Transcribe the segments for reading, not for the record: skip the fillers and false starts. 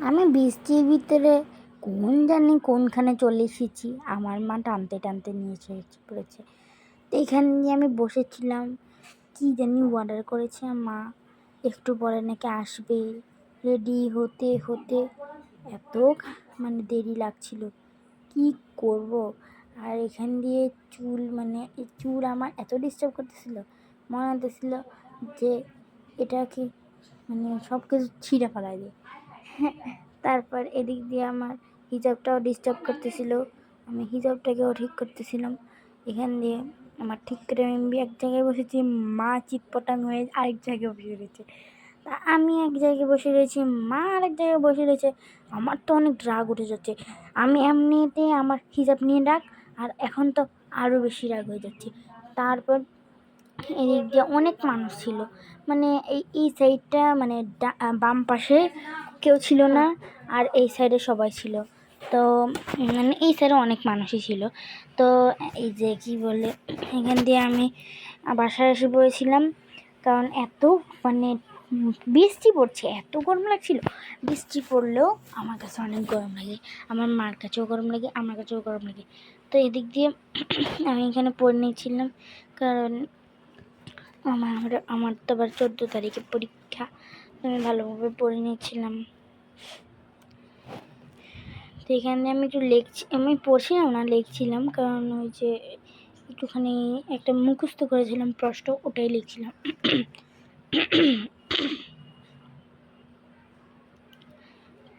আমি বৃষ্টির ভিতরে কোন জানি কোনখানে চলে এসেছি, আমার মা টানতে টানতে নিয়ে পড়েছে। তো এখান দিয়ে আমি বসেছিলাম, কী জানি অর্ডার করেছে মা, একটু পরে নাকি আসবে। রেডি হতে হতে এত মানে দেরি লাগছিল, কি করব। আর এখান দিয়ে চুল এই চুল আমার এত ডিস্টার্ব করতেছিল, মনে হতেছিল যে এটাকে সব কিছু ছিঁড়ে ফেলাই দিয়ে। তারপর এদিক দিয়ে আমার হিজাবটাও ডিস্টার্ব করতেছিল, আমি হিজাবটাকেও ঠিক করতেছিলাম। এখান দিয়ে আমার ঠিক করে আমি এক জায়গায় বসেছি, মা চিৎপটাং হয়ে আরেক জায়গায় বসে রয়েছে। তা আমি এক জায়গায় বসে রয়েছি, মা আরেক জায়গায় বসে রয়েছে। আমার তো অনেক রাগ উঠে যাচ্ছে। আমি এমনিতে আমার হিজাব নিয়ে রাগ, আর এখন তো আরও বেশি রাগ হয়ে যাচ্ছে। তারপর এদিক দিয়ে অনেক মানুষ ছিল, এই সাইডটা বাম পাশে কেউ ছিল না, আর এই সাইডে সবাই ছিল। তো এই সাইডে অনেক মানুষই ছিল। তো এই যে কি বলে, এখান দিয়ে আমি বাসায় এসে পড়েছিলাম, কারণ এত বৃষ্টি পড়ছে, এত গরম লাগছিল। বৃষ্টি পড়লেও আমার কাছে অনেক গরম লাগে, আমার মার কাছেও গরম লাগে, আমার কাছেও গরম লাগে। তো এদিক দিয়ে আমি এখানে পড়ে নিয়েছিলাম, কারণ আমার তো আবার 14 তারিখে পরীক্ষা। আমি ভালোভাবে পড়ে নিয়েছিলাম। তো এখানে আমি একটু আমি পড়ছিলাম না, লিখছিলাম, কারণ ওই যে একটুখানি একটা মুখস্থ করেছিলাম প্রশ্ন, ওটাই লিখছিলাম।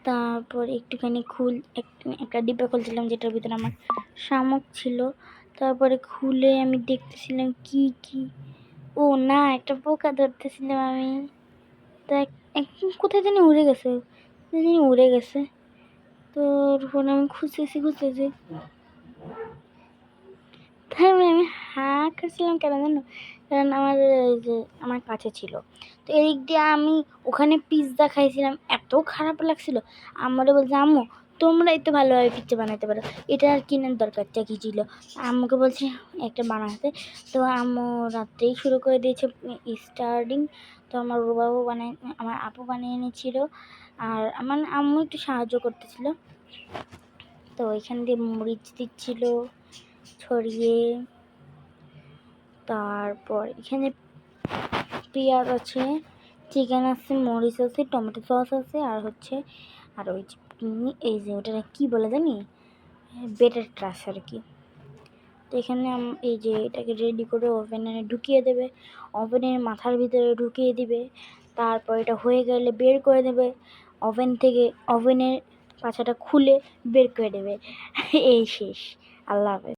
তারপর একটুখানি একটা ডিব্বা খুলছিলাম, যেটার ভিতরে আমার শামুক ছিল। তারপরে খুলে আমি দেখতেছিলাম কি ও না, একটা পোকা ধরতেছিলাম আমি। তা কোথায় জানি উড়ে গেছে। তো ফোন আমি খুঁজতেছি, তারপরে আমি করছিলাম কেন জানো, কারণ আমার কাছে ছিল। তো এদিক দিয়ে আমি ওখানে পিৎজা খাইছিলাম, এত খারাপ লাগছিল। আমারও বলছে, আম্মু তোমরাই তো ভালোভাবে পিৎজা বানাতে পারো, এটা আর কিনার দরকারটা কী ছিল। আম্মুকে বলছে একটা বানাতে। তো আম্মু রাত্রেই শুরু করে দিয়েছে স্টার্টিং। তো আমার আমার আপু বানিয়ে এনেছিল, আর আমার আম্মু একটু সাহায্য করতেছিল। তো এখান দিয়ে মরিচ দিচ্ছিল ছড়িয়ে। তারপর এখানে পেঁয়াজ আছে, চিকেন আছে, মরিচ আছে, টমেটো সস আছে, আর ওই যে এই যে ওটা কী বলে জানি, বেটার ট্রাস আর কি। তো এখানে এই যে এটাকে রেডি করে ওভেনে ঢুকিয়ে দেবে, ওভেনের মাথার ভিতরে ঢুকিয়ে দিবে। তারপর এটা হয়ে গেলে বের করে দেবে ওভেন থেকে, ওভেনের পাছাটা খুলে বের করে দেবে। এই শেষ। আল্লাহ হাফেজ।